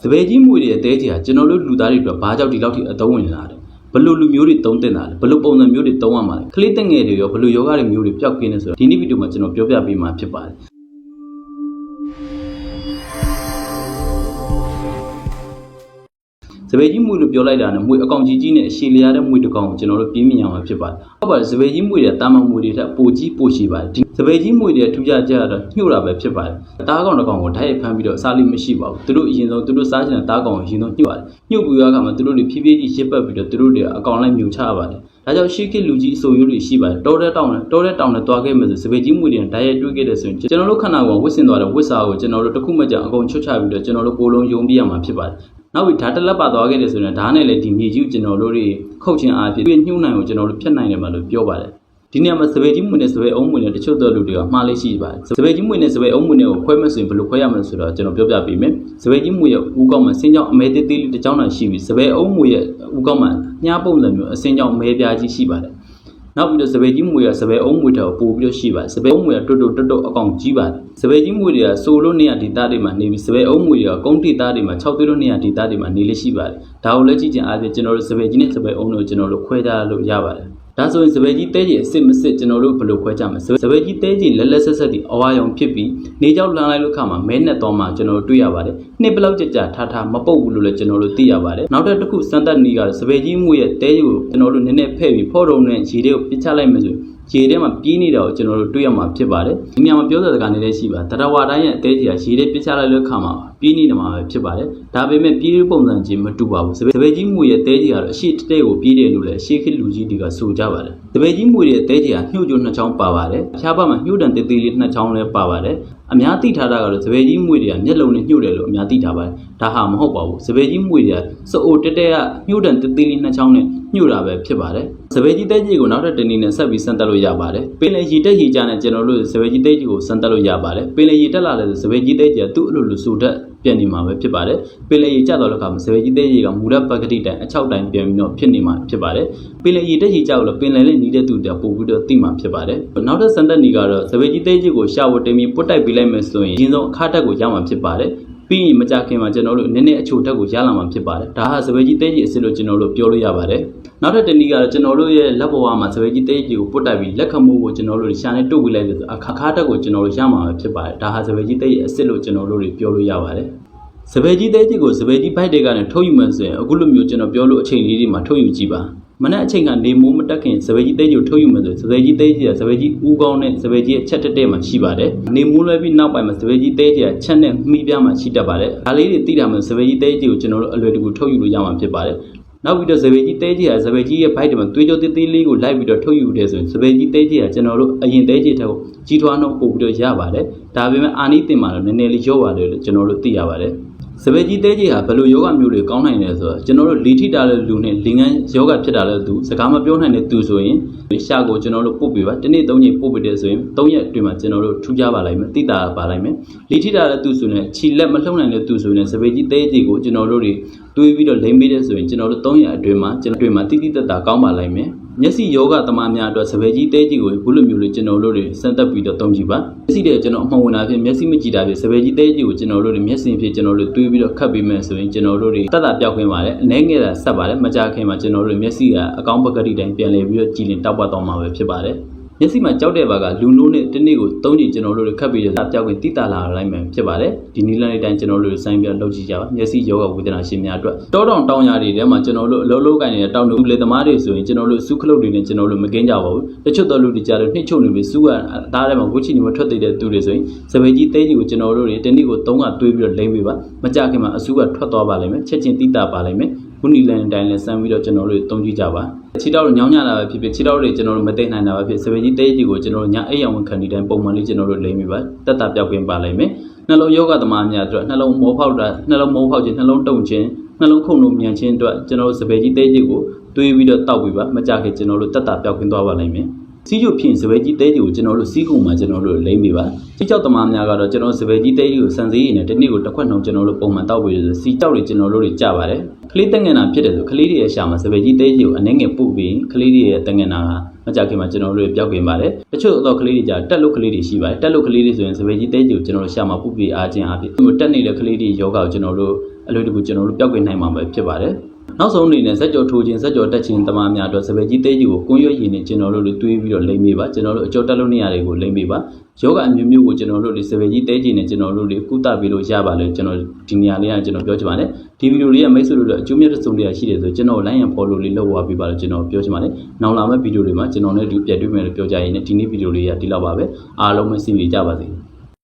စပယ်ကြီးမွေတွေတဲကြီးဟာကျွန်တော်တို့လူသားတွေအတွက်ဘာကြောင့်ဒီလောက်ထိအသုံးဝင်လာတယ်ဘလို့လူမျိုးတွေသုံးတင်တာလဲဘလို့ပုံစံမျိုးတွေသုံးရမှာလဲကလေးတက်ငယ်တွေရောဘလို့ယောဂတွေမျိုးတွေပျောက်ကင်းနေဆိုတော့ဒီနေ့ဗီဒီယိုမှာကျွန်တော်ပြောပြပေးမှာဖြစ်ပါတယ်စပယ်ကြီးမွေလို့ပြောလိုက်တာနဲ့မွေအကောင်ကြီးနဲ့အရှည်လျားတဲ့မွေတစ်ကောင်ကိုကျွန်တော်တို့ပြင်းမြင်ရမှာဖြစ်ပါတယ်ဟုတ်ပါတယ်စပယ်ကြီးမွေတွေကတာမန်မွေတွေထက်ပိုကြီးပိုရှိပါတယ်ဒီစပယ်ကြီးမွေတွေထူးခြားကြတော့ညှို့တာပဲဖြစ်ပါတယ်တားကောင်တစ်ကောင်ကိုဓာတ်ရိုက်ဖမ်းပြီးတော့စားလိမရှိပါဘူးသူတို့အရင်ဆုံးသူတို့စားချင်တဲ့တားကောင်ကိုအရင်ဆုံးညှို့ရတယ်ညှို့ပြီးရခါမှာသူတို့တွေဖြည်းဖြည်းကြီးရှစ်ပတ်ပြီးတော့သူတို့တွေအကောင်လိုက်မြူချရပါတယ်ဒါကြောင့်ရှေ့ခေတ်လူကြီးအဆိုရိုးတွေရှိပါတယ်တောတဲ့တောင်နဲ့သွားခဲ့မယ်ဆိုစပယ်ကြီးမွေတွေဓာတ်ရိုက်တွေ့ခဲ့တဲ့ဆိုရင်ကျွန်တော်တို့ခန္ဓာကိုယ်ဝစ်စင်သွားတဲ့ဝစ်စာကိုကျွန်တော်တို့တစ်ခုမှကြအကုန်ချွတ်ချပြီးတော့ကျွန်တော်တို့ကိုယ်လုံးယုံပြရမှာဖြစ်ပါတယ်နောက်ပြီးဓာတ်တလက်ပါသွားခဲ့တယ်ဆိုရင်ဓာတ်နဲ့လည်းဒီမြေကြီးကိုကျွန်တော်တို့တွေခုတ်ခြင်းအားဖြင့်ညှို့နိုင်ကိုကျွန်တော်တို့ဖြတ်နိုင်တယ်မှာလို့ပြောပါတယ်ဒီနေ့မှာစပယ်ကြီးမွေနဲ့စပယ်အုံးမွေနဲ့တချို့သောလူတွေကမှားလေးရှိပါတယ်စပယ်ကြီးမွေနဲ့စပယ်အုံးမွေနဲ့ကိုခွဲမဲ့ဆိုရင်ဘယ်လိုခွဲရမလဲဆိုတော့ကျွန်တော်ပြောပြပေးမယ်စပယ်ကြီးမွေရဲ့ဦးကောက်မှာဆင်းကြောင်းအမဲသေးသေးလေးတစ်ကြောင်းသာရှိပြီးစပယ်အုံးမွေရဲ့ဦးကောက်မှာညှားပုံစံမျိုးအဆင်းကြောင်းမဲပြားကြီးရှိပါတယ်နောက်ပြီးတော့စပယ်ကြီးမွေကစပယ်အုံးမွေထက်ပိုပြီးတော့ရှိပါတယ်စပယ်အုံးမွေကတွတ်အကောင်ကြီးပါတယ်စပယ်ကြီးမွေတွေကဆိုလို့နေရဒေသတွေမှာနေပြီးစပယ်အုံးမွေတွေကကုန်းဒေသတွေမှာ6သွေးလို့နေရဒေသတွေမှာနေလေးရှိပါတယ်ဒါကိုလည်းကြည့်ချင်အားဖြင့်ကျွန်တော်တို့စပယ်ကြီးနဲ့စပယ်အုံးတို့ကျွန်တော်တို့ခွဲခြားလို့ရပါတယ်ဒါဆိုရင်စပယ်ကြီးတဲကြီးအစ်မစစ်ကျွန်တော်တို့ဘယ်လိုခွဲခြားမလဲစပယ်ကြီးတဲကြီးလက်ဆက်ဆက်ဒီအဝါရောင်ဖြစ်ပြီးနေကြောက်လန်းလိုက်လို့ခါမှာမဲနဲ့တော့မှကျွန်တော်တို့တွေ့ရပါတယ်နှစ်ဘလောက်ကြာထားမပုတ်ဘူးလို့လည်းကျွန်တော်တို့သိရပါတယ်နောက်တစ်ခုစမ်းသပ်နည်းကစပယ်ကြီးမွေရဲ့တဲကြီးကိုကျွန်တော်တို့နည်းနည်းဖဲ့ပြီးဖော့တုံနဲ့ခြေတွေကိုပစ်ချလိုက်မယ်ဆိုရင်ခြေထဲမှာပြေးနေတာကိုကျွန်တော်တို့တွေ့ရမှာဖြစ်ပါတယ်ဒီနေရာမှာပြောတဲ့စကားလေးရှိပါတရဝါတိုင်းရဲ့အသေးကြီးကခြေထဲပစ်ချလိုက်လို့ခါမှာပြေးနေတာမှာပဲဖြစ်ပါတယ်ဒါပေမဲ့ပြေးပုံစံချင်းမတူပါဘူးစပယ်ကြီးမွေရဲ့တဲကြီးကတော့အရှိတဲကိုပြေးတယ်လို့လည်းရှေးခေတ်လူကြီးတွေကဆိုကြပါတယ်စပယ်ကြီးမွေရဲ့တဲကြီးကညှို့ကြိုနှစ်ချောင်းပါပါတယ်ဖျားပတ်မှာညှို့တန်သေးသေးလေးနှစ်ချောင်းလည်းပါပါတယ်အများသိထားတာကတော့စပယ်ကြီးမွေတွေကမျက်လုံးနဲ့ညှို့တယ်လို့အများသိထားပါတယ်ဒါဟာမဟုတ်ပါဘူးစပယ်ကြီးမွေတွေကစအိုတဲကညှို့တန်သေးသေးလေးနှစ်ချောင်းနဲ့ညှို့တာပဲဖြစ်ပါတယ်စပယ်ကြီးတဲကြီးကိုနောက်ထပ်တနည်းနဲ့ဆက်ပြီးစမ်းသပ်လို့ရပါတယ်ပင်လယ်ရေတက်ရေကြနဲ့ကျွန်တော်တို့စပယ်ကြီးတဲကြီးကိုစမ်းသပ်လို့ရပါတယ်ပင်လယ်ရေတက်လာတဲ့စပယ်ကြီးတဲကြီးကသူ့အလိုလိုဆိုတတ်ပြန်နေမှာပဲဖြစ်ပါတယ်ပင်လယ်ရေကျတော့လည်းခါမှာစပယ်ကြီးတဲကြီးကမူရပကတိတိုင်အချောက်တိုင်ပြန်ပြီးတော့ဖြစ်နေမှာဖြစ်ပါတယ်ပင်လယ်ရေတက်ရေကျတော့ပင်လယ်နဲ့နီးတဲ့သူတည်းပို့ပြီးတော့သိမှာဖြစ်ပါတယ်နောက်ထပ်စမ်းသပ်နည်းကတော့စပယ်ကြီးတဲကြီးကိုရှာဝတ်တင်ပြီးပုတ်တိုက်ပေးလိုက်မယ်ဆိုရင်အရင်ဆုံးအခါတက်ကိုရမှာဖြစ်ပါတယ်ပြီးရင်မကြခင်မှာကျွန်တော်တို့နည်းနည်းအချိုတက်ကိုရလာမှာဖြစ်ပါတယ်ဒါဟာစပယ်ကြီးတဲကြီးအစ်စ်လို့ကျွန်တော်တို့ပြောလို့ရပါတယ်နောက်ထပ်တနည်းကတော့ကျွန်တော်တို့ရဲ့လက်ဘဝမှာစပယ်ကြီးတဲကြီးကိုပုတ်တိုက်ပြီးလက်ခံမှုကိုကျွန်တော်တို့ရှာနေတုတ်ပေးလိုက်လို့အခါတက်ကိုကျွန်တော်တို့ရမှာဖြစ်ပါတယ်ဒါဟာစပယ်ကြီးတဲကြီးအစ်စ်လို့ကျွန်တော်တို့ပြောလို့ရပါတယ်စပယ်ကြီးတဲကြီးကိုစပယ်ကြီးဘိုက်တွေကနေထုတ်ယူမှဆိုရင်အခုလိုမျိုးကျွန်တော်ပြောလို့အချိန်လေးတွေမှာထုတ်ယူကြည့်ပါမနေ့အချိန်ကနေမိုးမတက်ခင်စပယ်ကြီးတဲကြီးကိုထုတ်ယူမှဆိုစပယ်ကြီးတဲကြီးကစပယ်ကြီးဦးကောင်းနဲ့စပယ်ကြီးရဲ့ချက်တက်တဲ့မှာရှိပါတယ်နေမိုးလွဲပြီးနောက်ပိုင်းမှာစပယ်ကြီးတဲကြီးကချက်နဲ့မှီးပြားမှာရှိတတ်ပါတယ်ဒါလေးတွေသိတာမှစပယ်ကြီးတဲကြီးကိုကျွန်တော်တို့အလွယ်တကူထုတ်ယူလို့ရမှာဖြစ်ပါတယ်နောက်ပြီးတော့စပယ်ကြီးတဲကြီးကစပယ်ကြီးရဲ့ဘိုက်တွေမှာသွေးကြောသေးသေးလေးကိုလိုက်ပြီးတော့ထုတ်ယူတယ်ဆိုရင်စပယ်ကြီးတဲကြီးကကျွန်တော်တို့အရင်တဲကြီးထက်ကြီးထွားနှုန်းပို့ပြီးတော့ရပါတယ်ဒါပေမဲ့အာနိသင်မှာတော့နည်းနည်းလေးရော့ပါတယ်လို့ကျွန်တော်တို့သိရပါတယ်စပယ်ကြီးတဲကြီးဟာဘယ်လိုယောဂမျိုးတွေကောင်းနိုင်လဲဆိုတော့ကျွန်တော်တို့လီထိတာတဲ့လူနဲ့လင်ငန်းယောဂဖြစ်တာလဲသူစကားမပြောနိုင်တဲ့သူဆိုရင်ရှာကိုကျွန်တော်တို့ပို့ပေးပါတနေ့3ချိန်ပို့ပေးတယ်ဆိုရင်3ရက်အတွင်းမှာကျွန်တော်တို့ထူးခြားပါလိုက်မယ်တိတာပါလိုက်မယ်လီထိတာတဲ့သူဆိုရင်ခြိလက်မလှုပ်နိုင်တဲ့သူဆိုရင်စပယ်ကြီးတဲကြီးကိုကျွန်တော်တို့တွေတွေးပြီးတော့လိမ့်ပေးတယ်ဆိုရင်ကျွန်တော်တို့3ရက်အတွင်းမှာကျွန်တော်တို့မှာတိတိတတ်တာကောင်းပါလိုက်မယ်မျက်စိယောဂသမားများအတွက်စပယ်ကြီးတဲကြီးကိုဘုလိုမျိုးလေးကျွန်တော်တို့တွေစမ်းသပ်ပြီးတော့သုံးကြည့်ပါမျက်စိတဲ့ကျွန်တော်အမှန်ဝင်တာဖြစ်မျက်စိမကြည့်တာဖြစ်စပယ်ကြီးတဲကြီးကိုကျွန်တော်တို့တွေမျက်စိဖြစ်ကျွန်တော်တို့တွေးပြီးတော့ခတ်ပြီးမယ်ဆိုရင်ကျွန်တော်တို့တွေတတ်တာပြောက်ခွင့်ပါတယ်အနည်းငယ်တာဆက်ပါတယ်မကြခင်မှာကျွန်တော်တို့မျက်စိကအကောင်းပကတိတိုင်းပြန်လည်ပြီးတော့ကြည်လင်တောက်ပတ်သွားမှာပဲဖြစ်ပါတယ်မျက်စိမှာကြောက်တဲ့ဘာကလူနိုးနဲ့တနေ့ကို3ချိန်ကျွန်တော်တို့တွေခတ်ပြီးတော့ပြောက်ခွင့်တိတာလာလိုက်မယ်ဖြစ်ပါတယ်ဒီနည်းလမ်းလေးတိုင်းကျွန်တော်တို့စိုင်းပြီးတော့လုပ်ကြည့်ကြပါမျက်စိယောဂဝေဒနာရှင်များအတွက်တောတောင်တောင်ရတွေထဲမှာကျွန်တော်တို့အလုံးလုံးကိုင်းနေတဲ့တောင်တူလေသမားတွေဆိုရင်ကျွန်တော်တို့စုခလုတ်တွေနဲ့ကျွန်တော်တို့မကင်းကြပါဘူးတချို့တော်လူတွေကြတော့နှိမ့်ချုပ်နေပြီးစုကသားထဲမှာဝှချီနေမထွက်သေးတဲ့သူတွေဆိုရင်စပယ်ကြီးတဲကြီးကိုကျွန်တော်တို့တွေတနေ့ကို3ကတွေးပြီးတော့လိမ့်ပေးပါမကြခင်မှာအစုကထွက်သွားပါလိမ့်မယ်ချက်ချင်းတိတာပါလိမ့်မယ်ခုနီလန်တိုင်းလည်းစမ်းပြီးတော့ကျွန်တော်တို့သုံးကြည့်ကြပါခြေထောက်တို့ညောင်းညတာပဲဖြစ်ဖြစ်ခြေထောက်တွေကျွန်တော်တို့မသိနိုင်တာပဲဖြစ်စပယ်ကြီးတဲကြီးကိုကျွန်တော်တို့ညအိပ်အောင်ခံဒီတိုင်းပုံမှန်လေးကျွန်တော်တို့လိမ့်ပေးပါတက်တာပြောက်ခွင့်ပါလိမ့်မယ်နှလုံးယောဂသမားများအတွက်နှလုံးမိုးဖောက်တာနှလုံးမိုးဖောက်ခြင်းနှလုံးတုံခြင်းနှလုံးခုန်လို့မြန်ခြင်းအတွက်ကျွန်တော်တို့စပယ်ကြီးတဲကြီးကိုတွေးပြီးတော့တောက်ပြီးပါမကြခင်ကျွန်တော်တို့တက်တာပြောက်ခွင့်သွားပါလိမ့်မယ်စီးကျုပ်ဖြစ်စပယ်ကြီးတဲကြီးကိုကျွန်တော်တို့စီးကုံမှာကျွန်တော်တို့လိမ့်ပေးပါစီးကြောက်သမားများကတော့ကျွန်တော်စပယ်ကြီးတဲကြီးကိုစံစည်းရည်နဲ့တစ်နေ့ကိုတစ်ခွက်နှုံကျွန်တော်တို့ပုံမှန်တောက်ပြီးဆိုစီးကြောက်တွေကျွန်တော်တို့တွေကြပါတယ်ကလေးတက်ငင်နာဖြစ်တယ်ဆိုကလေးတွေရဲ့ရှာမှာစပယ်ကြီးတဲကြီးကိုအနှဲငယ်ပုတ်ပြီးကလေးတွေရဲ့တက်ငင်နာကမကြခင်မှာကျွန်တော်တို့ပြောက်ခင်ပါတယ်တချို့တော့ကလေးတွေကြတက်လို့ကလေးတွေရှိပါတယ်တက်လို့ကလေးတွေဆိုရင်စပယ်ကြီးတဲကြီးကိုကျွန်တော်တို့ရှာမှာပုတ်ပြီးအားခြင်းအားဖြင့်တက်နေတဲ့ကလေးတွေယောဂကိုကျွန်တော်တို့ အလွယ်တကူကျွန်တော်တို့ပျောက်ကင်နိုင်မှာပဲဖြစ်ပါတယ်နောက်ဆုံးအနေနဲ့စက်ကြောထိုးခြင်းစက်ကြောတက်ခြင်းတမားများအတွက်စပယ်ကြီးတဲကြီးကိုကွန်းရွက်ရည်နဲ့ကျွန်တော်တို့တွေးပြီးတော့လိမ့်ပေးပါကျွန်တော်တို့အကျော်တက်လို့နေရာတွေကိုလိမ့်ပေးပါယောဂအမျိုးမျိုးကိုကျွန်တော်တို့တွေစပယ်ကြီးတဲကြီးနဲ့ကျွန်တော်တို့တွေကုသပေးလို့ရပါလေကျွန်တော်ဒီနေရာလေးကကျွန်တော်ပြောချင်ပါတယ်ဒီဗီဒီယိုလေးကမိတ်ဆွေတို့အတွက်အကျိုးမြတ်တဲ့စုံတရားရှိတယ်ဆိုကျွန်တော် line and follow လေးလုပ်ဝပေးပါလို့ကျွန်တော်ပြောချင်ပါတယ်နောက်လာမယ့်ဗီဒီယိုတွေမှာကျွန်တော်နဲ့ဒီပြတ်တွေ့မယ်လို့ပြောကြရင်ဒီနေ့ဗီဒီယိုလေးကဒီလောက်ပါပဲအားလုံးပဲစီးပြီးကြပါစေ